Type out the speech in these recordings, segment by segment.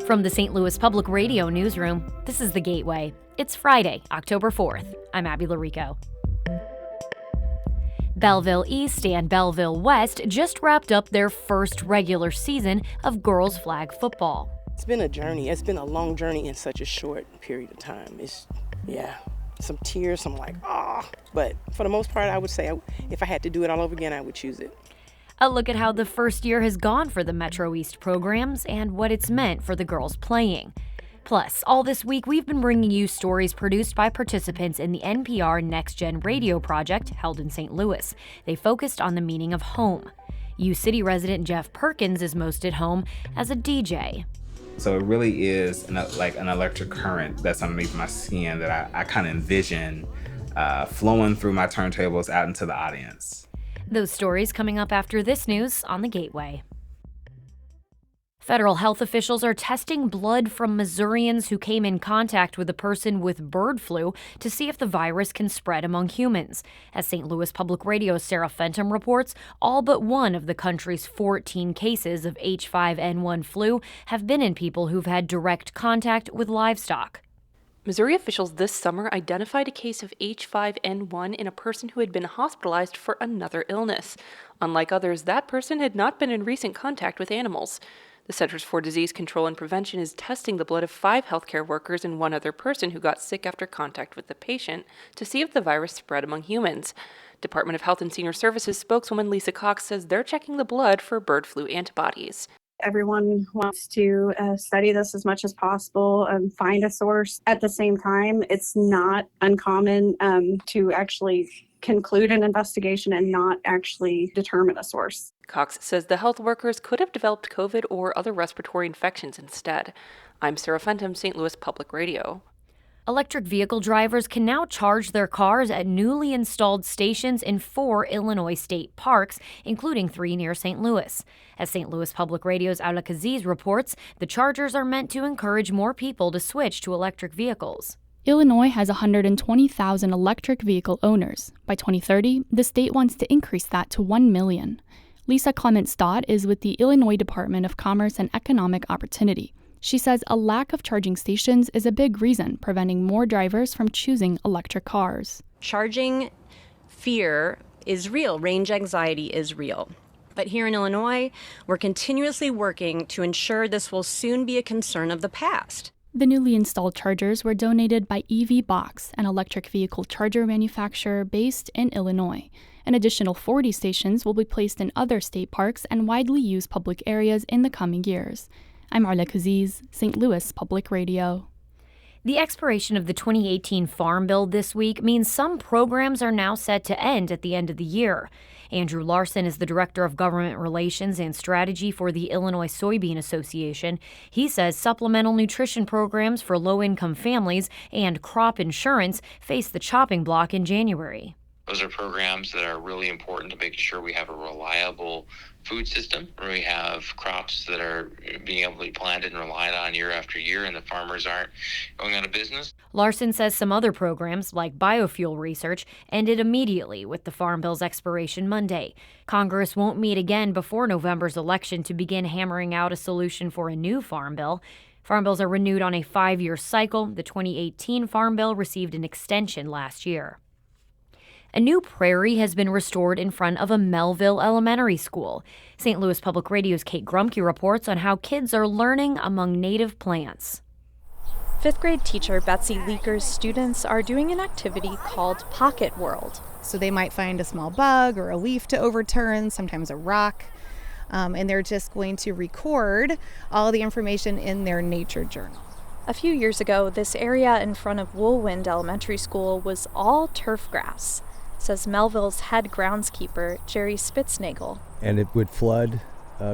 From the St. Louis Public Radio newsroom, this is The Gateway. It's Friday, October 4th. I'm Abby Larico. Belleville East and Belleville West just wrapped up their first regular season of girls flag football. It's been a journey. It's been a long journey in such a short period of time. Some tears, some But for the most part, I would say if I had to do it all over again, I would choose it. A look at how the first year has gone for the Metro East programs and what it's meant for the girls playing. Plus, all this week, we've been bringing you stories produced by participants in the NPR Next Gen Radio project held in St. Louis. They focused on the meaning of home. U-City resident Jeff Perkins is most at home as a DJ. So it really is an electric current that's underneath my skin that I kind of envision flowing through my turntables out into the audience. Those stories coming up after this news on The Gateway. Federal health officials are testing blood from Missourians who came in contact with a person with bird flu to see if the virus can spread among humans. As St. Louis Public Radio's Sarah Fenton reports, all but one of the country's 14 cases of H5N1 flu have been in people who've had direct contact with livestock. Missouri officials this summer identified a case of H5N1 in a person who had been hospitalized for another illness. Unlike others, that person had not been in recent contact with animals. The Centers for Disease Control and Prevention is testing the blood of 5 healthcare workers and one other person who got sick after contact with the patient to see if the virus spread among humans. Department of Health and Senior Services spokeswoman Lisa Cox says they're checking the blood for bird flu antibodies. Everyone wants to study this as much as possible and find a source. At the same time, it's not uncommon to actually conclude an investigation and not actually determine a source. Cox says the health workers could have developed COVID or other respiratory infections instead. I'm Sarah Fenton, St. Louis Public Radio. Electric vehicle drivers can now charge their cars at newly installed stations in 4 Illinois state parks, including 3 near St. Louis. As St. Louis Public Radio's Aula Kaziz reports, the chargers are meant to encourage more people to switch to electric vehicles. Illinois has 120,000 electric vehicle owners. By 2030, the state wants to increase that to 1 million. Lisa Clement-Stott is with the Illinois Department of Commerce and Economic Opportunity. She says a lack of charging stations is a big reason preventing more drivers from choosing electric cars. Charging fear is real. Range anxiety is real. But here in Illinois, we're continuously working to ensure this will soon be a concern of the past. The newly installed chargers were donated by EV Box, an electric vehicle charger manufacturer based in Illinois. An additional 40 stations will be placed in other state parks and widely used public areas in the coming years. I'm Aula Kaziz, St. Louis Public Radio. The expiration of the 2018 Farm Bill this week means some programs are now set to end at the end of the year. Andrew Larson is the Director of Government Relations and Strategy for the Illinois Soybean Association. He says supplemental nutrition programs for low-income families and crop insurance face the chopping block in January. Those are programs that are really important to making sure we have a reliable food system, where we have crops that are being able to be planted and relied on year after year, and the farmers aren't going out of business. Larson says some other programs, like biofuel research, ended immediately with the Farm Bill's expiration Monday. Congress won't meet again before November's election to begin hammering out a solution for a new Farm Bill. Farm bills are renewed on a 5-year cycle. The 2018 Farm Bill received an extension last year. A new prairie has been restored in front of a Melville elementary school. St. Louis Public Radio's Kate Grumke reports on how kids are learning among native plants. 5th grade teacher Betsy Leaker's students are doing an activity called Pocket World. So they might find a small bug or a leaf to overturn, sometimes a rock, and they're just going to record all the information in their nature journal. A few years ago, this area in front of Woolwind Elementary School was all turf grass, says Melville's head groundskeeper, Jerry Spitznagel. And it would flood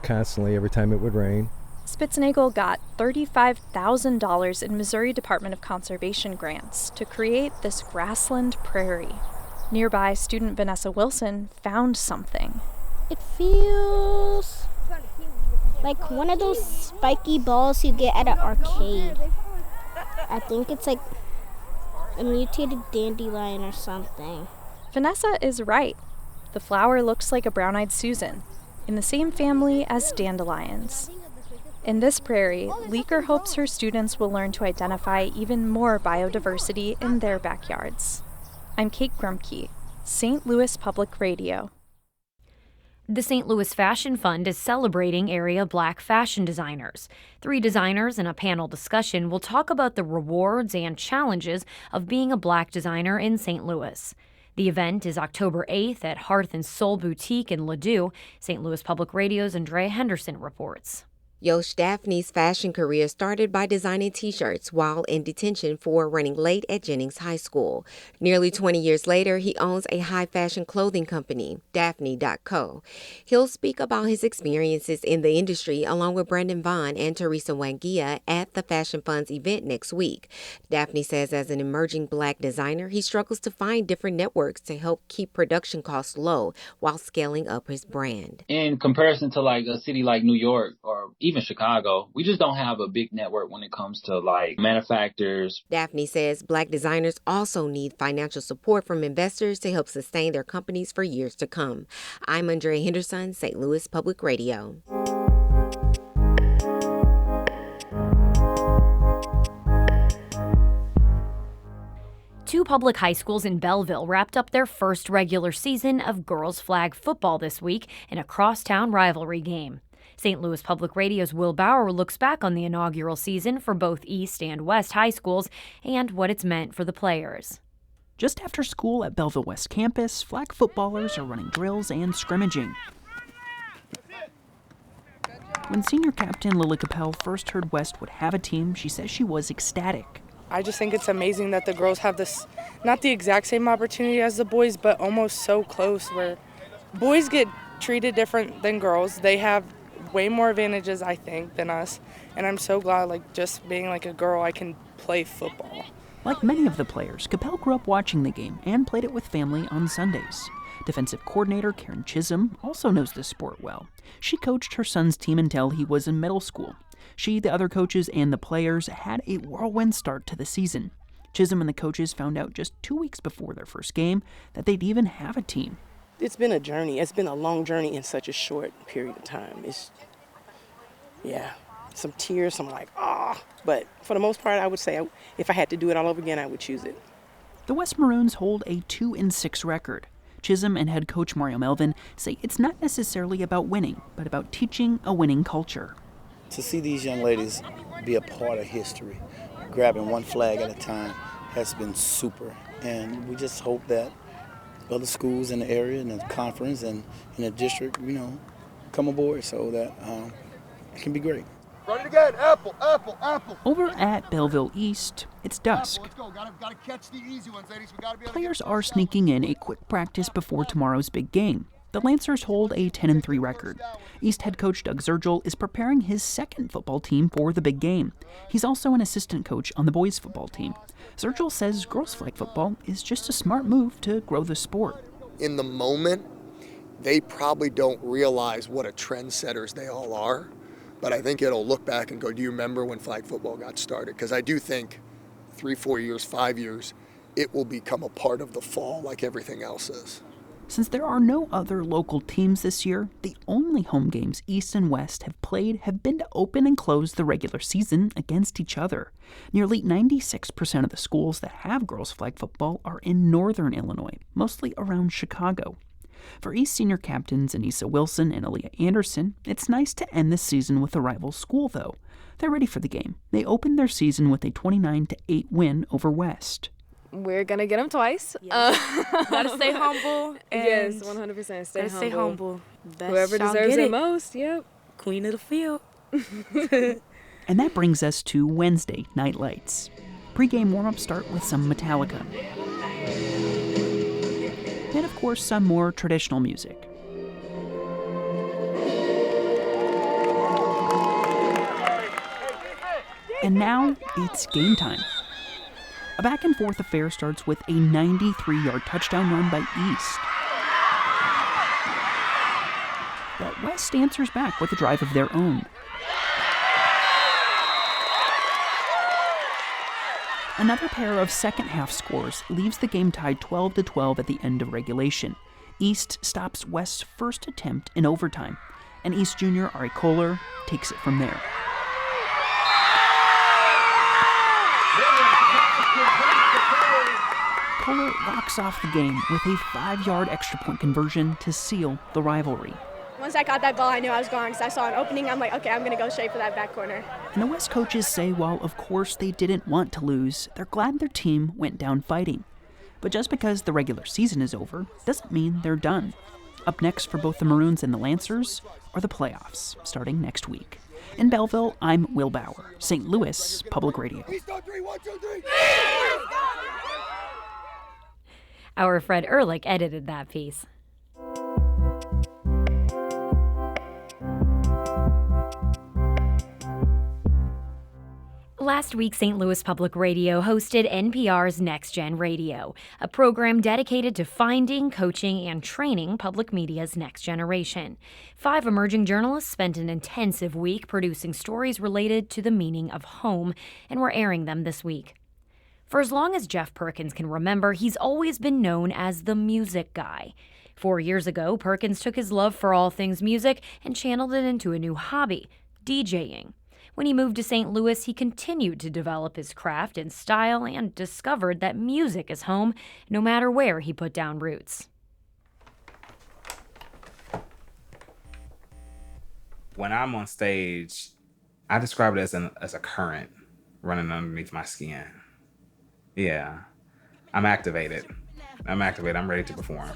constantly every time it would rain. Spitznagel got $35,000 in Missouri Department of Conservation grants to create this grassland prairie. Nearby, student Vanessa Wilson found something. It feels like one of those spiky balls you get at an arcade. I think it's like a mutated dandelion or something. Vanessa is right. The flower looks like a brown-eyed Susan, in the same family as dandelions. In this prairie, Leaker hopes her students will learn to identify even more biodiversity in their backyards. I'm Kate Grumke, St. Louis Public Radio. The St. Louis Fashion Fund is celebrating area Black fashion designers. 3 designers in a panel discussion will talk about the rewards and challenges of being a Black designer in St. Louis. The event is October 8th at Hearth and Soul Boutique in Ladue. St. Louis Public Radio's Andrea Henderson reports. Yosh Daphne's fashion career started by designing T-shirts while in detention for running late at Jennings High School. Nearly 20 years later, he owns a high-fashion clothing company, Daphne.co. He'll speak about his experiences in the industry along with Brandon Vaughn and Teresa Wangia at the Fashion Fund's event next week. Daphne says as an emerging Black designer, he struggles to find different networks to help keep production costs low while scaling up his brand. In comparison to like a city like New York or even Chicago, we just don't have a big network when it comes to like manufacturers. Daphne says Black designers also need financial support from investors to help sustain their companies for years to come. I'm Andrea Henderson, St. Louis Public Radio. Two public high schools in Belleville wrapped up their first regular season of girls flag football this week in a crosstown rivalry game. St. Louis Public Radio's Will Bauer looks back on the inaugural season for both East and West high schools and what it's meant for the players. Just after school at Belleville West campus, flag footballers are running drills and scrimmaging. When senior captain Lily Capel first heard West would have a team, she says she was ecstatic. I just think it's amazing that the girls have this, not the exact same opportunity as the boys, but almost so close, where boys get treated different than girls. They have way more advantages, I think, than us. And I'm so glad, like, just being like a girl, I can play football. Like many of the players, Capel grew up watching the game and played it with family on Sundays. Defensive coordinator Karen Chisholm also knows the sport well. She coached her son's team until he was in middle school. She, the other coaches, and the players had a whirlwind start to the season. Chisholm and the coaches found out just 2 weeks before their first game that they'd even have a team. It's been a journey. It's been a long journey in such a short period of time. Some tears, some like, But for the most part, I would say if I had to do it all over again, I would choose it. The West Maroons hold a 2-6 record. Chisholm and head coach Mario Melvin say it's not necessarily about winning, but about teaching a winning culture. To see these young ladies be a part of history, grabbing one flag at a time, has been super. And we just hope that other schools in the area and the conference and in the district, come aboard so that it can be great. Run it again. Apple, apple, apple. Over at Belleville East, it's dusk. Let's go. Gotta catch the easy ones, ladies. We gotta be able Players are sneaking in a quick practice before tomorrow's big game. The Lancers hold a 10-3 record. East head coach Doug Zergel is preparing his second football team for the big game. He's also an assistant coach on the boys football team. Zergel says girls flag football is just a smart move to grow the sport. In the moment, they probably don't realize what a trendsetters they all are. But I think it'll look back and go, do you remember when flag football got started? Because I do think 3, 4 years, 5 years, it will become a part of the fall like everything else is. Since there are no other local teams this year, the only home games East and West have played have been to open and close the regular season against each other. Nearly 96% of the schools that have girls flag football are in northern Illinois, mostly around Chicago. For East senior captains Anissa Wilson and Aaliyah Anderson, it's nice to end the season with a rival school, though. They're ready for the game. They opened their season with a 29-8 win over West. We're going to get them twice. Yes. Gotta stay humble. Yes, 100%. Stay humble. Whoever deserves it most, yep. Queen of the field. And that brings us to Wednesday Night Lights. Pre-game warm-ups start with some Metallica. And of course, some more traditional music. And now it's game time. A back-and-forth affair starts with a 93-yard touchdown run by East. But West answers back with a drive of their own. Another pair of second-half scores leaves the game tied 12-12 at the end of regulation. East stops West's first attempt in overtime, and East junior Ari Kohler takes it from there. Kohler locks off the game with a 5-yard extra point conversion to seal the rivalry. Once I got that ball, I knew I was going because I saw an opening. I'm like, okay, I'm going to go straight for that back corner. And the West coaches say while, of course, they didn't want to lose, they're glad their team went down fighting. But just because the regular season is over doesn't mean they're done. Up next for both the Maroons and the Lancers are the playoffs, starting next week. In Belleville, I'm Will Bauer, St. Louis Public Radio. Our Fred Ehrlich edited that piece. Last week, St. Louis Public Radio hosted NPR's Next Gen Radio, a program dedicated to finding, coaching, and training public media's next generation. 5 emerging journalists spent an intensive week producing stories related to the meaning of home, and we're airing them this week. For as long as Jeff Perkins can remember, he's always been known as the music guy. 4 years ago, Perkins took his love for all things music and channeled it into a new hobby, DJing. When he moved to St. Louis, he continued to develop his craft and style and discovered that music is home no matter where he put down roots. When I'm on stage, I describe it as a current running underneath my skin. Yeah, I'm activated. I'm ready to perform.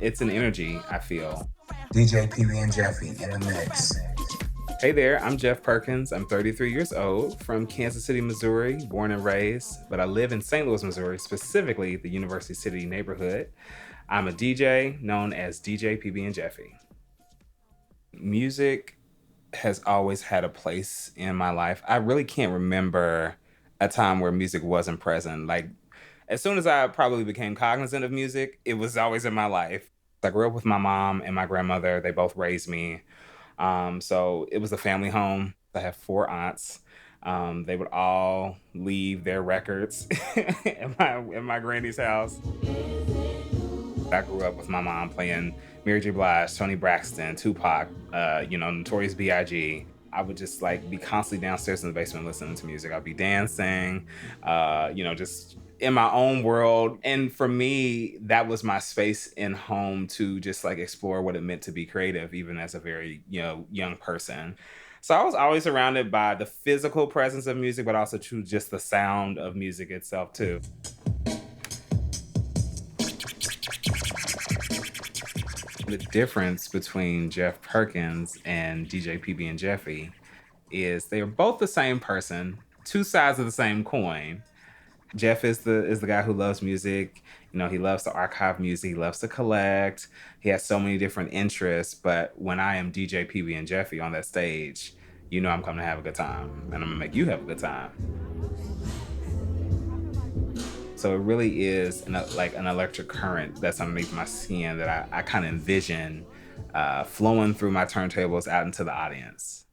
It's an energy I feel. DJ PB and Jeffy in the mix. Hey there, I'm Jeff Perkins. I'm 33 years old, from Kansas City, Missouri, born and raised, but I live in St. Louis, Missouri, specifically the University City neighborhood. I'm a DJ known as DJ PB and Jeffy. Music has always had a place in my life. I really can't remember a time where music wasn't present. Like, as soon as I probably became cognizant of music, it was always in my life. I grew up with my mom and my grandmother. They both raised me. So it was a family home. I have 4 aunts. They would all leave their records in my granny's house. I grew up with my mom playing Mary J. Blige, Toni Braxton, Tupac, Notorious B.I.G. I would just be constantly downstairs in the basement listening to music. I'd be dancing, just in my own world. And for me, that was my space in home to just explore what it meant to be creative, even as a very, young person. So I was always surrounded by the physical presence of music, but also to just the sound of music itself too. The difference between Jeff Perkins and DJ PB and Jeffy is they are both the same person, 2 sides of the same coin. Jeff is the guy who loves music. He loves to archive music. He loves to collect. He has so many different interests. But when I am DJ PB and Jeffy on that stage, I'm coming to have a good time, and I'm gonna make you have a good time. So it really is an electric current that's underneath my skin that I kind of envision flowing through my turntables out into the audience.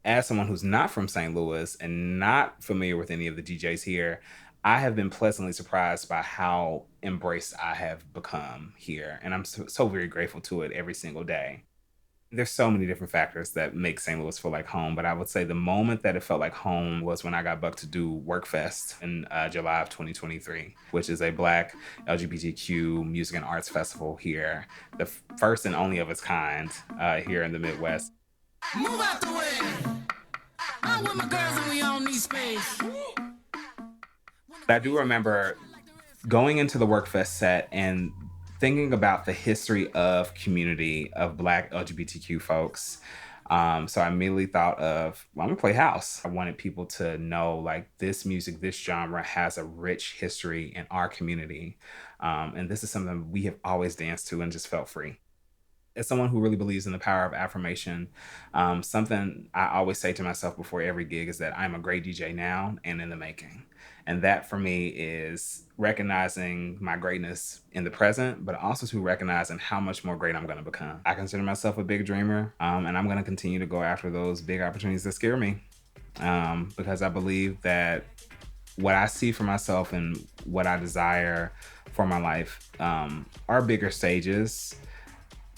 As someone who's not from St. Louis and not familiar with any of the DJs here, I have been pleasantly surprised by how embraced I have become here. And I'm so very grateful to it every single day. There's so many different factors that make St. Louis feel like home, but I would say the moment that it felt like home was when I got booked to do WorkFest in July of 2023, which is a Black LGBTQ music and arts festival here, the first and only of its kind here in the Midwest. Move out the way. I'm with my girls and we all need space. I do remember going into the WorkFest set and thinking about the history of community of Black LGBTQ folks. So I immediately thought of, I'm gonna play house. I wanted people to know this music, this genre has a rich history in our community. And this is something we have always danced to and just felt free. As someone who really believes in the power of affirmation, something I always say to myself before every gig is that I'm a great DJ now and in the making. And that for me is recognizing my greatness in the present, but also to recognizing how much more great I'm going to become. I consider myself a big dreamer, and I'm going to continue to go after those big opportunities that scare me, because I believe that what I see for myself and what I desire for my life are bigger stages.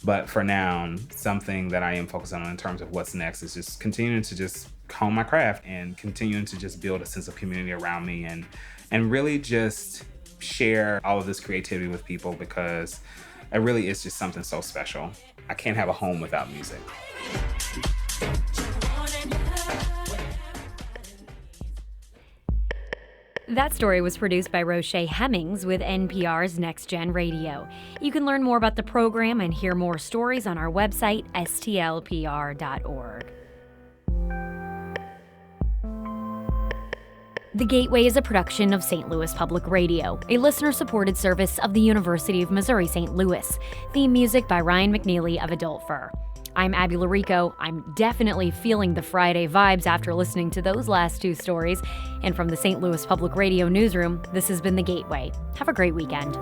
But for now, something that I am focused on in terms of what's next is just continuing to just hone my craft and continuing to just build a sense of community around me and really just share all of this creativity with people because it really is just something so special. I can't have a home without music. That story was produced by Roche Hemmings with NPR's Next Gen Radio. You can learn more about the program and hear more stories on our website, STLPR.org. The Gateway is a production of St. Louis Public Radio, a listener-supported service of the University of Missouri-St. Louis. Theme music by Ryan McNeely of Adult Fur. I'm Abby Larico. I'm definitely feeling the Friday vibes after listening to those last two stories. And from the St. Louis Public Radio newsroom, this has been The Gateway. Have a great weekend.